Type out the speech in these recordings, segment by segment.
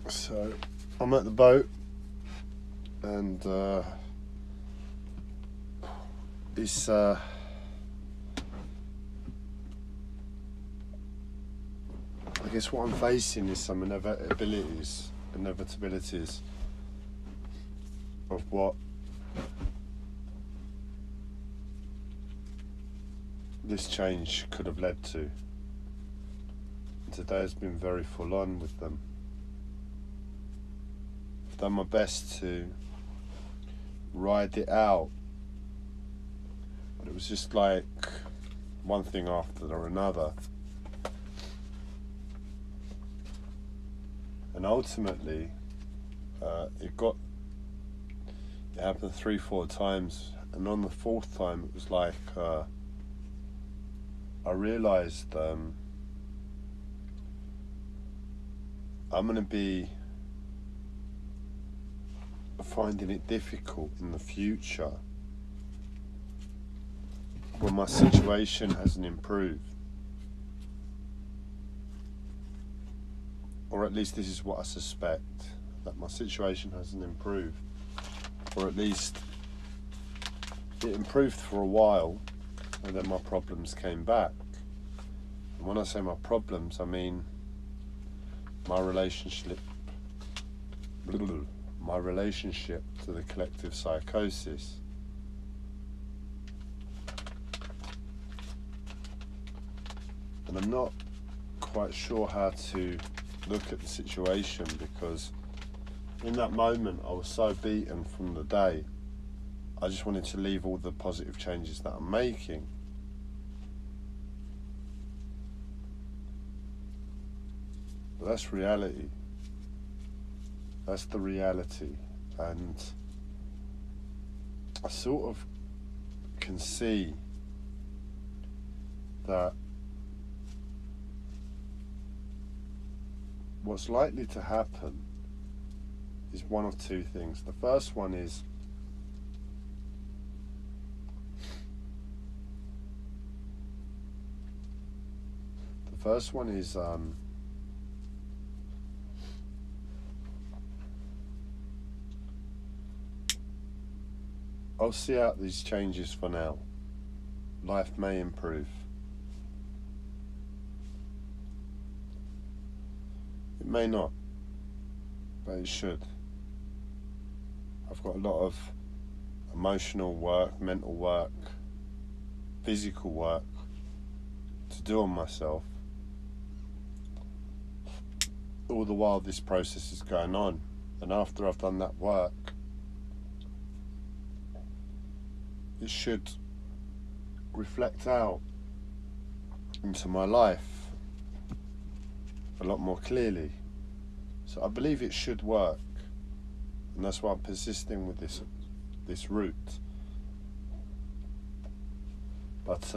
So I'm at the boat, and it's I guess what I'm facing is some inevitabilities of what this change could have led to. And today has been very full on with them. I've done my best to ride it out, but it was just like one thing after another. And ultimately, it happened 3-4 times, and on the fourth time it was like I realised I'm going to be finding it difficult in the future when my situation hasn't improved. Or at least this is what I suspect, that my situation hasn't improved. Or at least it improved for a while, and then my problems came back. And when I say my problems, I mean my relationship to the collective psychosis. And I'm not quite sure how to look at the situation, because in that moment I was so beaten from the day. I just wanted to leave all the positive changes that I'm making. But that's reality. That's the reality. And I sort of can see that what's likely to happen is one of two things. The first one is I'll see out these changes for now. Life may improve. It may not, but it should. I've got a lot of emotional work, mental work, physical work to do on myself, all the while this process is going on. And after I've done that work, it should reflect out into my life a lot more clearly. So I believe it should work, and that's why I'm persisting with this route. But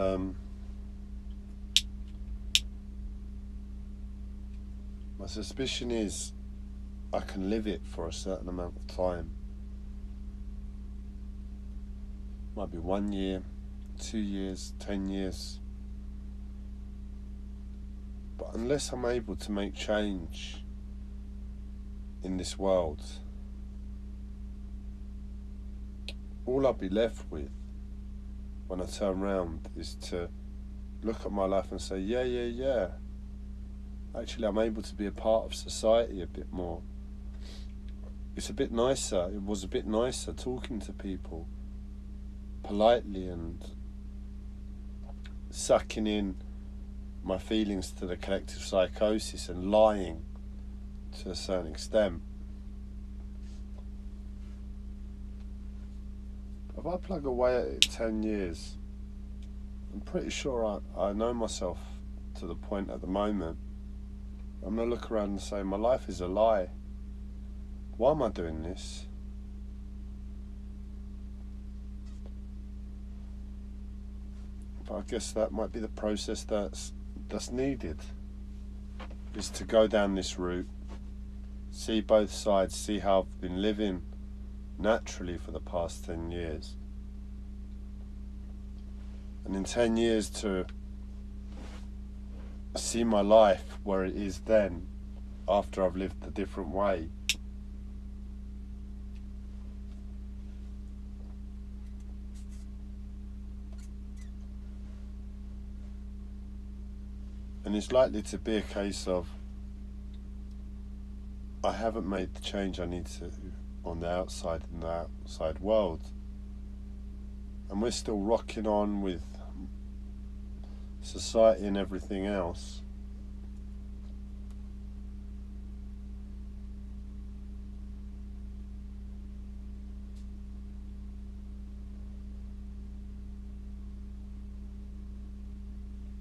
my suspicion is I can live it for a certain amount of time. Might be 1 year, 2 years, 10 years. But unless I'm able to make change in this world, all I'll be left with when I turn around is to look at my life and say, yeah, actually I'm able to be a part of society a bit more. It's a bit nicer, it was a bit nicer talking to people politely and sucking in my feelings to the collective psychosis and lying to a certain extent. If I plug away at it 10 years, I'm pretty sure I know myself to the point at the moment. I'm going to look around and say, my life is a lie. Why am I doing this? But I guess that might be the process that's needed, is to go down this route, see both sides, see how I've been living naturally for the past 10 years. And in 10 years to see my life where it is then, after I've lived a different way. And it's likely to be a case of I haven't made the change I need to on the outside in the outside world. And we're still rocking on with society and everything else.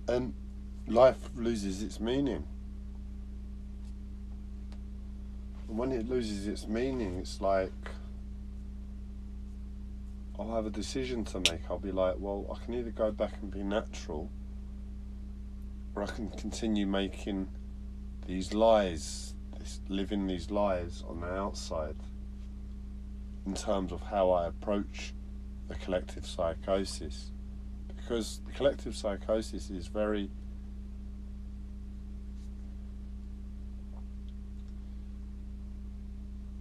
And life loses its meaning. And when it loses its meaning, it's like I'll have a decision to make. I'll be like, well, I can either go back and be natural, or I can continue making these lies, living these lies on the outside in terms of how I approach the collective psychosis. Because the collective psychosis is very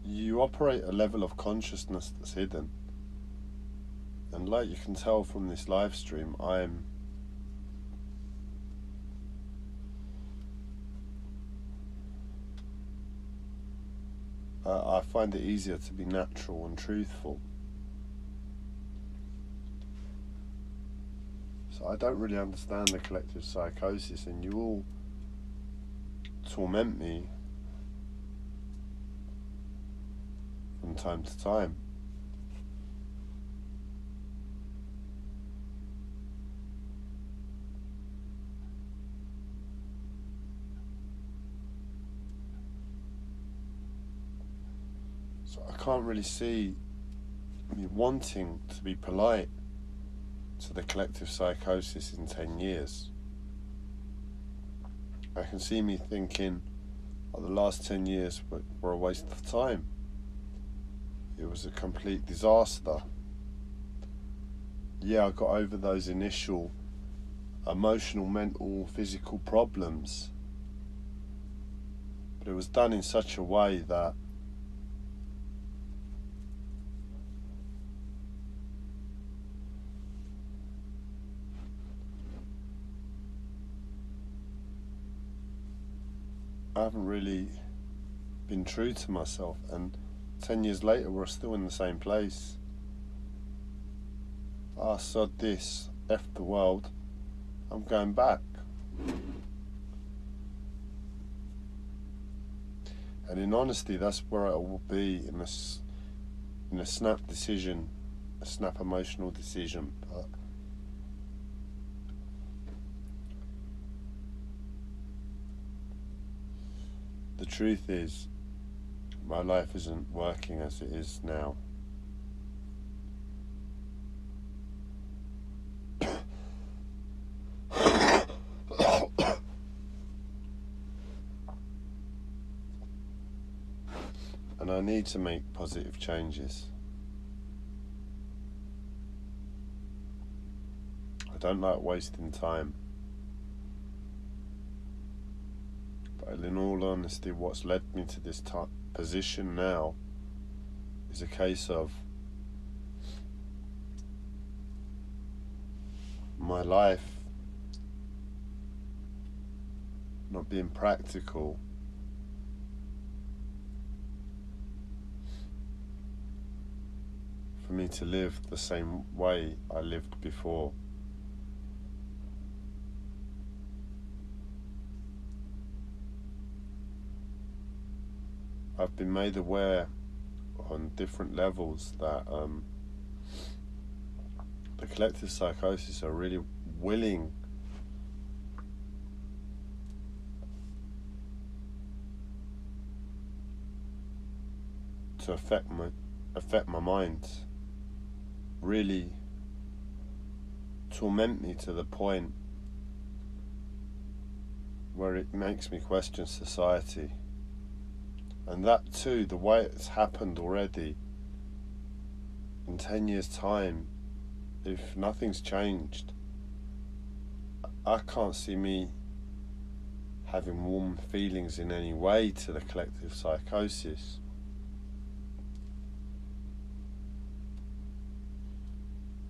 you operate a level of consciousness that's hidden. And like you can tell from this live stream, I find it easier to be natural and truthful. So I don't really understand the collective psychosis, and you all torment me from time to time. So I can't really see me wanting to be polite to the collective psychosis in 10 years. I can see me thinking, oh, the last 10 years were a waste of time. It was a complete disaster. Yeah, I got over those initial emotional, mental, physical problems, but it was done in such a way that I haven't really been true to myself, and 10 years later we're still in the same place. Ah, sod this, F the world, I'm going back. And in honesty, that's where I will be in a snap decision, a snap emotional decision. But the truth is, my life isn't working as it is now. And I need to make positive changes. I don't like wasting time. But in all honesty, what's led me to this position now is a case of my life not being practical for me to live the same way I lived before. I've been made aware on different levels that the collective psychosis are really willing to affect my mind, really torment me to the point where it makes me question society. And that too, the way it's happened already, in 10 years' time, if nothing's changed, I can't see me having warm feelings in any way to the collective psychosis.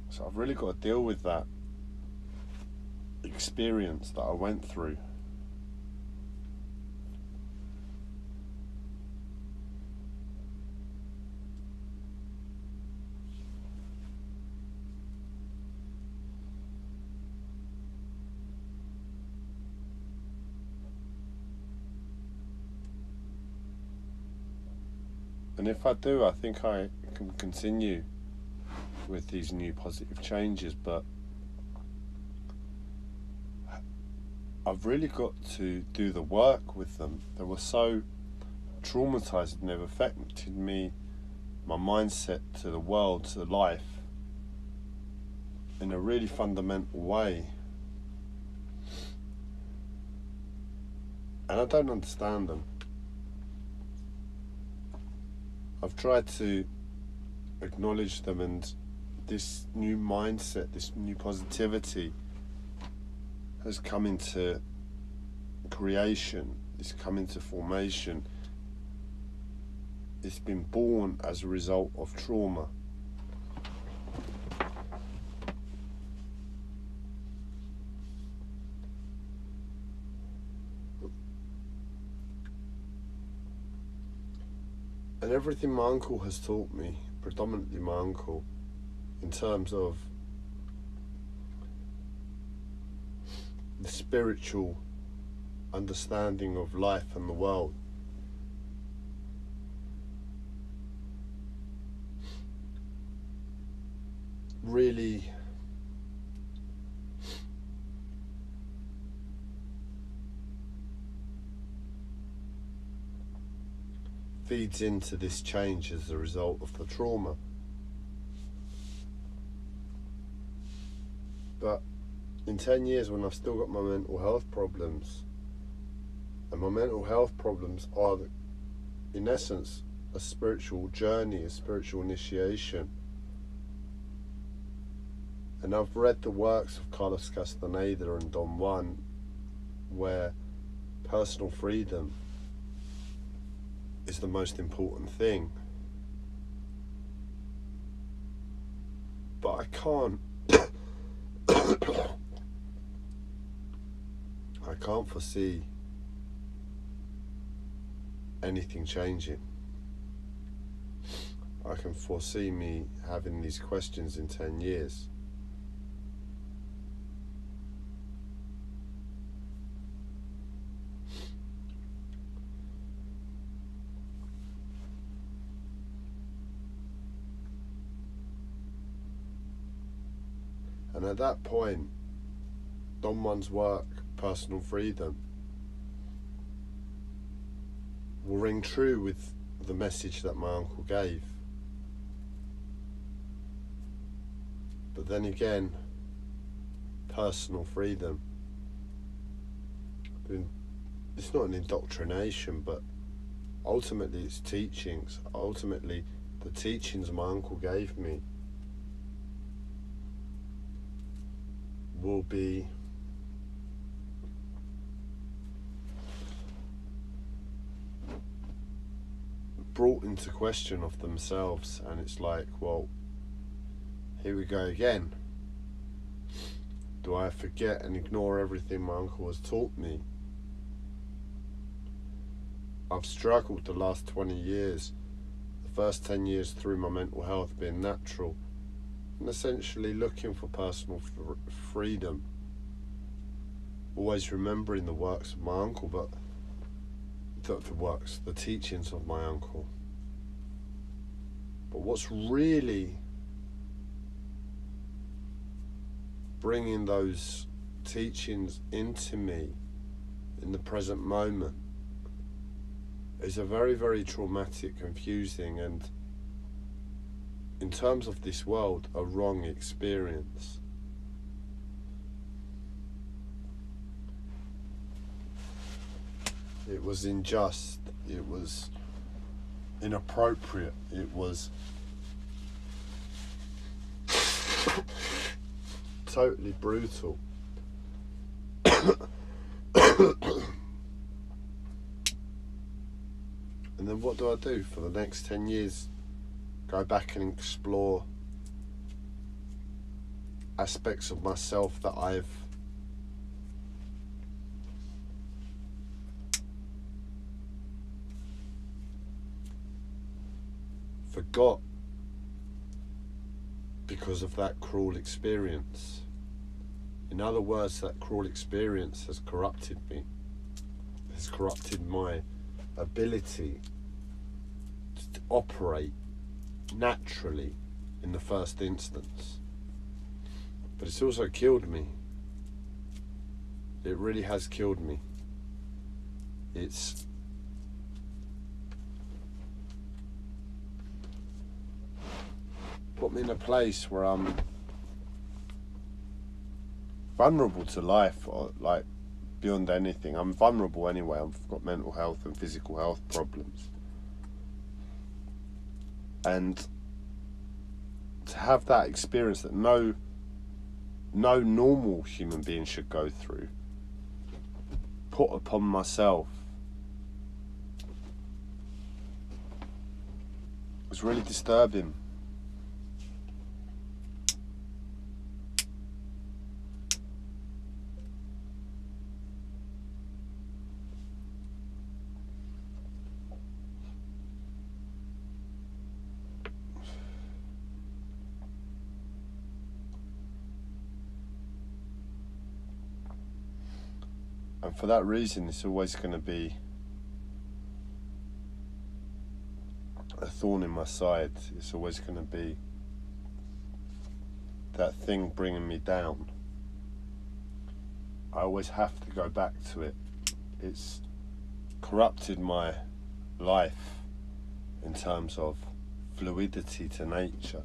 So I've really got to deal with that experience that I went through. And if I do, I think I can continue with these new positive changes, but I've really got to do the work with them. They were so traumatized and they've affected me, my mindset to the world, to life, in a really fundamental way. And I don't understand them. I've tried to acknowledge them, and this new mindset, this new positivity has come into creation, it's come into formation. It's been born as a result of trauma. And everything my uncle has taught me, predominantly my uncle, in terms of the spiritual understanding of life and the world, really feeds into this change as a result of the trauma. But in 10 years, when I've still got my mental health problems, and my mental health problems are, in essence, a spiritual journey, a spiritual initiation. And I've read the works of Carlos Castaneda and Don Juan, where personal freedom is the most important thing. But I can't foresee anything changing. I can foresee me having these questions in 10 years. And at that point, Don Juan's work, Personal Freedom, will ring true with the message that my uncle gave. But then again, personal freedom, it's not an indoctrination, but ultimately it's teachings. Ultimately, the teachings my uncle gave me will be brought into question of themselves, and it's like, well, here we go again. Do I forget and ignore everything my uncle has taught me? I've struggled the last 20 years, the first 10 years through my mental health being natural, and essentially looking for personal freedom, always remembering the works of my uncle, but the teachings of my uncle. But what's really bringing those teachings into me in the present moment is a very, very traumatic, confusing, and in terms of this world, a wrong experience. It was unjust, it was inappropriate, it was totally brutal. And then what do I do for the next 10 years? Go back and explore aspects of myself that I've forgot because of that cruel experience. In other words, that cruel experience has corrupted me, has corrupted my ability to operate naturally in the first instance. But it's also killed me. It really has killed me. It's put me in a place where I'm vulnerable to life, or like beyond anything. I'm vulnerable anyway. I've got mental health and physical health problems. And to have that experience that no normal human being should go through, put upon myself, was really disturbing. And for that reason, it's always going to be a thorn in my side. It's always going to be that thing bringing me down. I always have to go back to it. It's corrupted my life in terms of fluidity to nature.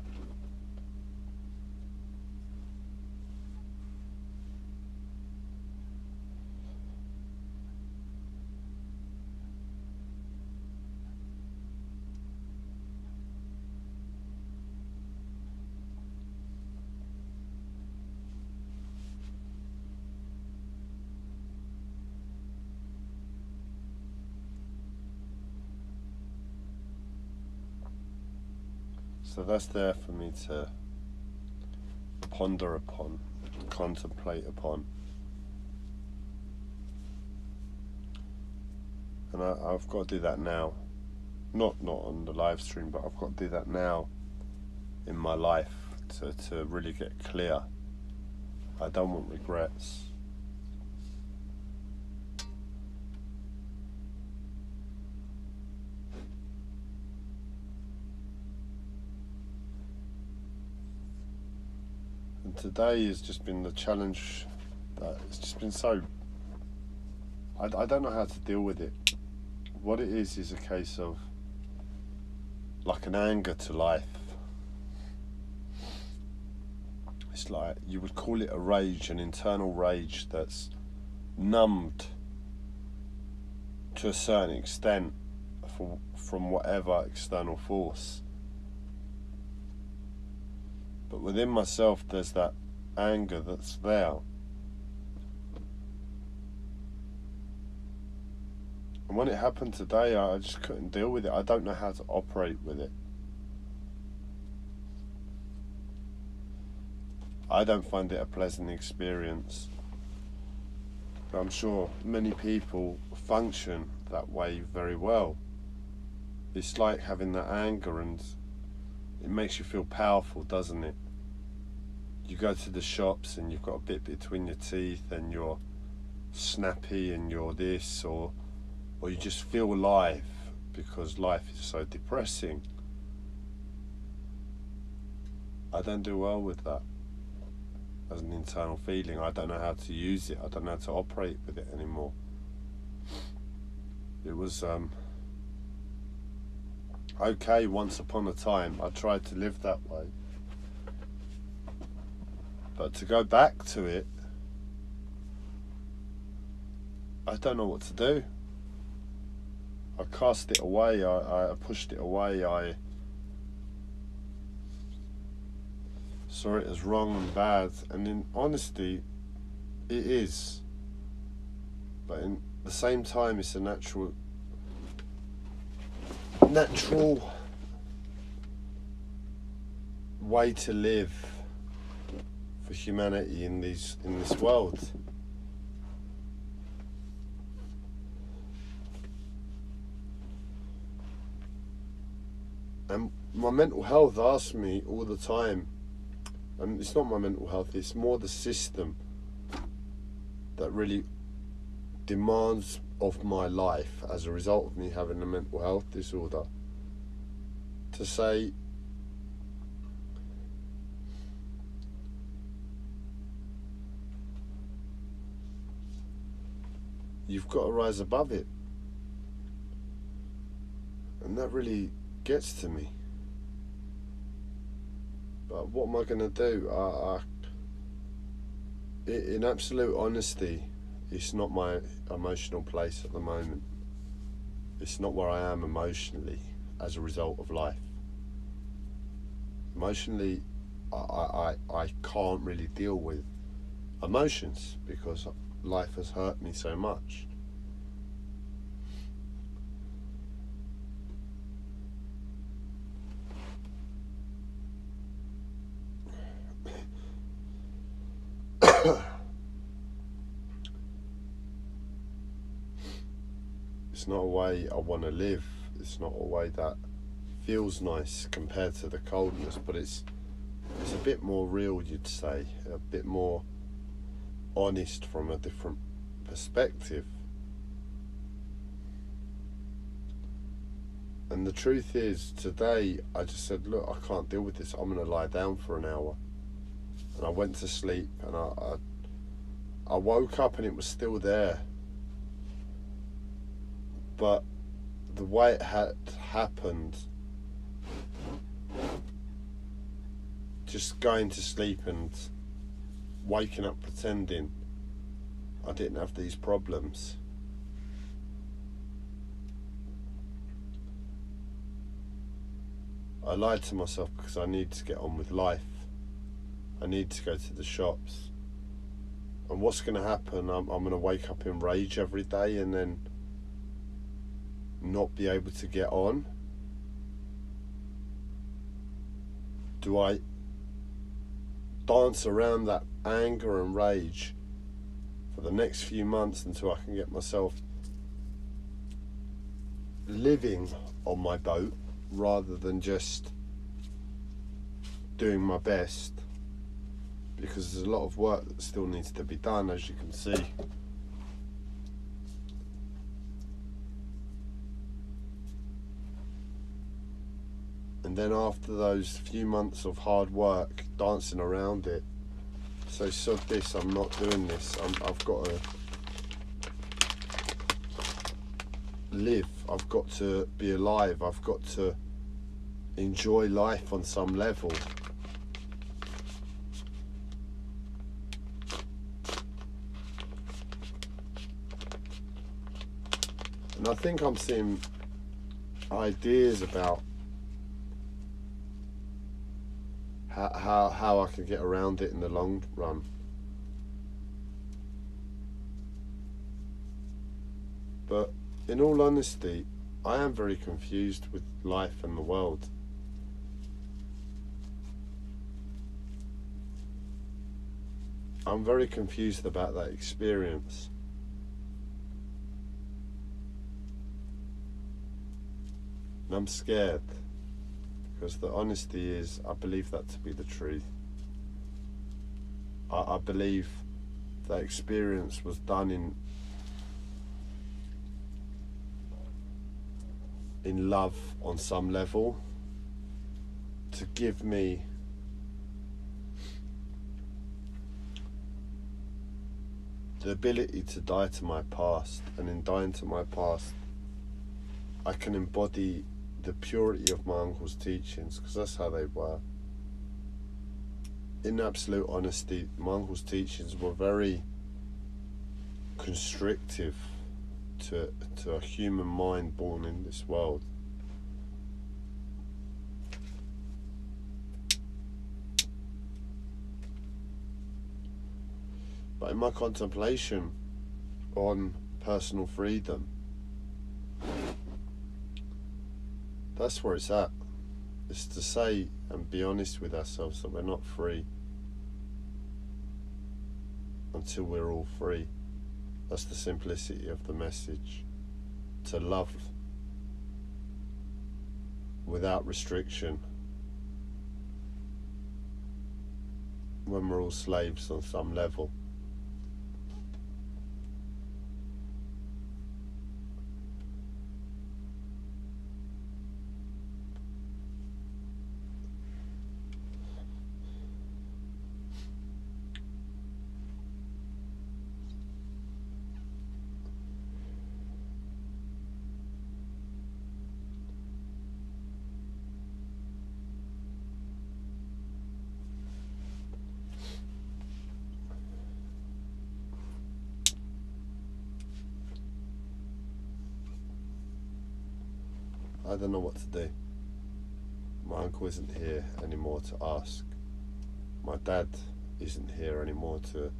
So that's there for me to ponder upon, contemplate upon. And I've got to do that now. Not on the live stream, but I've got to do that now in my life to really get clear. I don't want regrets. And today has just been the challenge that it's just been so... I don't know how to deal with it. What it is a case of like an anger to life. It's like, you would call it a rage, an internal rage that's numbed to a certain extent from whatever external force. But within myself there's that anger that's there. And when it happened today, I just couldn't deal with it. I don't know how to operate with it. I don't find it a pleasant experience. But I'm sure many people function that way very well. It's like having that anger, and it makes you feel powerful, doesn't it? You go to the shops and you've got a bit between your teeth and you're snappy and you're this, or you just feel alive because life is so depressing. I don't do well with that as an internal feeling. I don't know how to use it. I don't know how to operate with it anymore. It was okay once upon a time. I tried to live that way. But to go back to it, I don't know what to do. I cast it away, I pushed it away, I saw it as wrong and bad, and in honesty, it is. But in the same time, it's a natural natural way to live for humanity in this world. And my mental health asks me all the time, and it's not my mental health, it's more the system that really demands of my life as a result of me having a mental health disorder, to say, you've got to rise above it. And that really gets to me. But what am I going to do? In absolute honesty, it's not my emotional place at the moment. It's not where I am emotionally as a result of life. Emotionally, I can't really deal with emotions because life has hurt me so much. It's not a way I want to live. It's not a way that feels nice compared to the coldness, but it's a bit more real, you'd say, a bit more honest from a different perspective. And the truth is, today I just said, look, I can't deal with this. I'm going to lie down for an hour. And I went to sleep, and I woke up and it was still there. But the way it had happened, just going to sleep and waking up pretending I didn't have these problems, I lied to myself because I need to get on with life. I need to go to the shops. And what's going to happen, I'm going to wake up in rage every day and then not be able to get on? Do I dance around that anger and rage for the next few months until I can get myself living on my boat rather than just doing my best? Because there's a lot of work that still needs to be done, as you can see. And then after those few months of hard work, dancing around it, so sod this, I'm not doing this. I've got to live. I've got to be alive. I've got to enjoy life on some level. And I think I'm seeing ideas about how I can get around it in the long run. But in all honesty, I am very confused with life and the world. I'm very confused about that experience. And I'm scared. Because the honesty is, I believe that to be the truth. I believe that experience was done in love on some level, to give me the ability to die to my past. And in dying to my past, I can embody the purity of my uncle's teachings, because that's how they were. In absolute honesty, my uncle's teachings were very constrictive to a human mind born in this world. But in my contemplation on personal freedom, That's where it's at. It's to say and be honest with ourselves that we're not free until we're all free. That's the simplicity of the message. To love without restriction when we're all slaves on some level. I don't know what to do. My uncle isn't here anymore to ask. My dad isn't here anymore to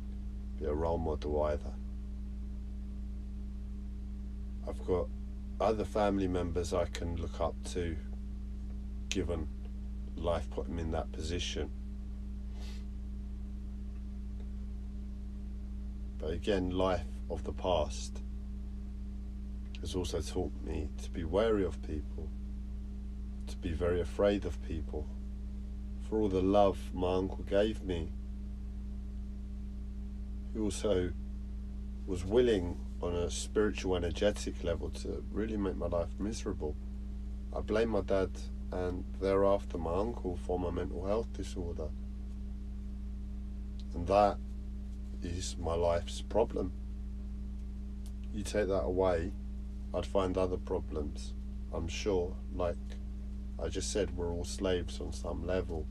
be a role model either. I've got other family members I can look up to, given life put them in that position. But again, life of the past has also taught me to be wary of people, to be very afraid of people. For all the love my uncle gave me, he also was willing on a spiritual, energetic level to really make my life miserable. I blame my dad and thereafter my uncle for my mental health disorder. And that is my life's problem. You take that away, I'd find other problems. I'm sure, like I just said, we're all slaves on some level.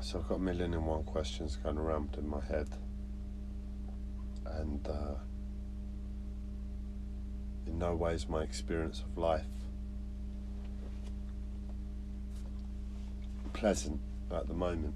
So I've got 1,000,001 questions going around in my head, and in no way is my experience of life pleasant at the moment.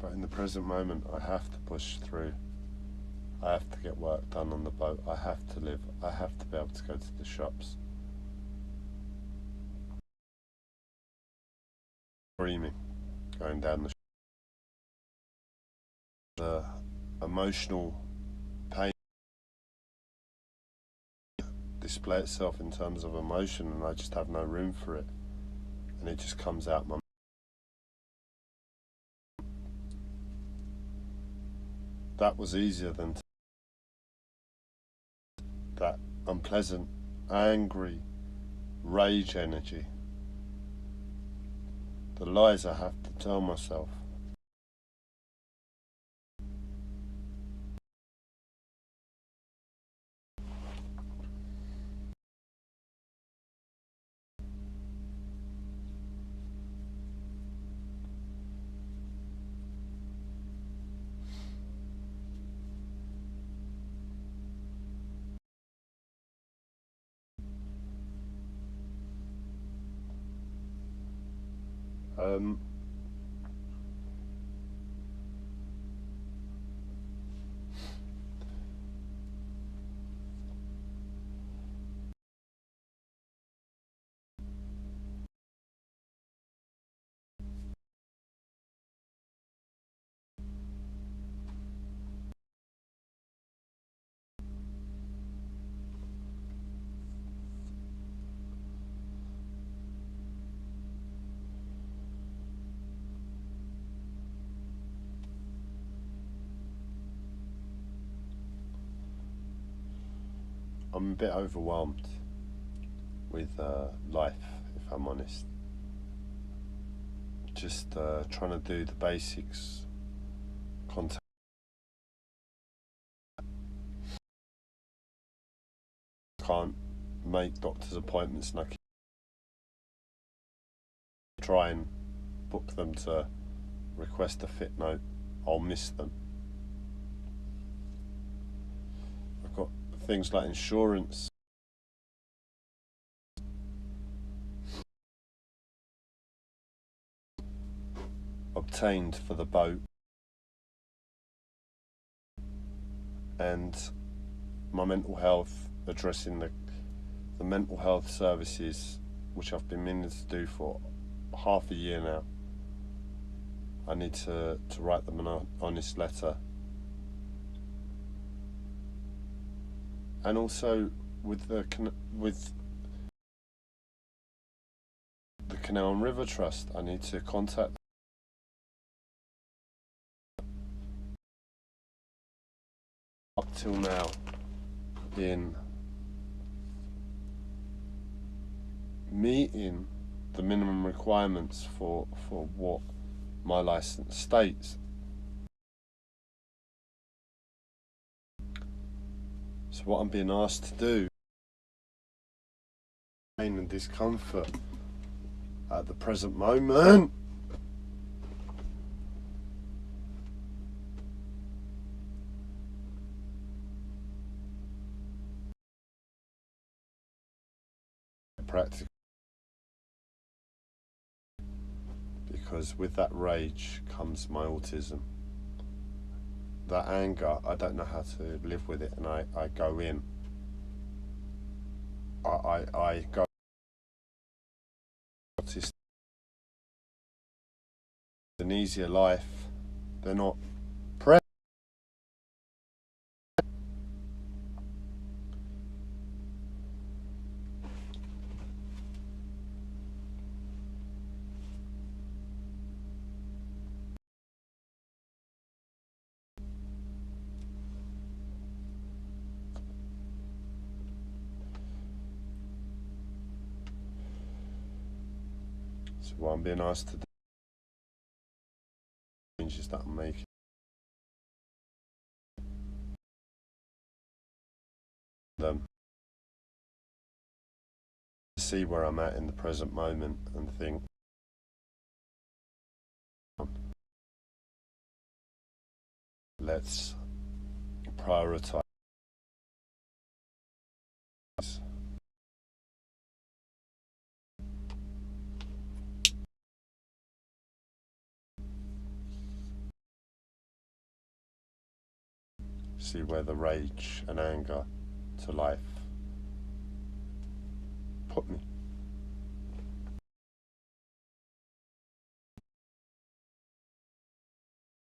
But in the present moment, I have to push through. I have to get work done on the boat. I have to live. I have to be able to go to the shops. Screaming, going down the emotional pain display itself in terms of emotion, and I just have no room for it, and it just comes out my. That was easier than that unpleasant, angry, rage energy. The lies I have to tell myself. I'm a bit overwhelmed with life, if I'm honest. Just trying to do the basics, contact. Can't make doctor's appointments, and I can try and book them to request a fit note. I'll miss them. I've got things like insurance obtained for the boat, and my mental health, addressing the mental health services, which I've been meaning to do for half a year now. I need to write them an honest letter. And also with the Canal and River Trust, I need to contact them. Up till now, in meeting the minimum requirements for what my license states. So what I'm being asked to do, pain and discomfort at the present moment, practical, because with that rage comes my autism. That anger, I don't know how to live with it, and I go in. I go autistic. An easier life. They're not present. So what I'm being asked to do, changes that I'm making. Them. See where I'm at in the present moment and think, let's prioritize. See where the rage and anger to life put me.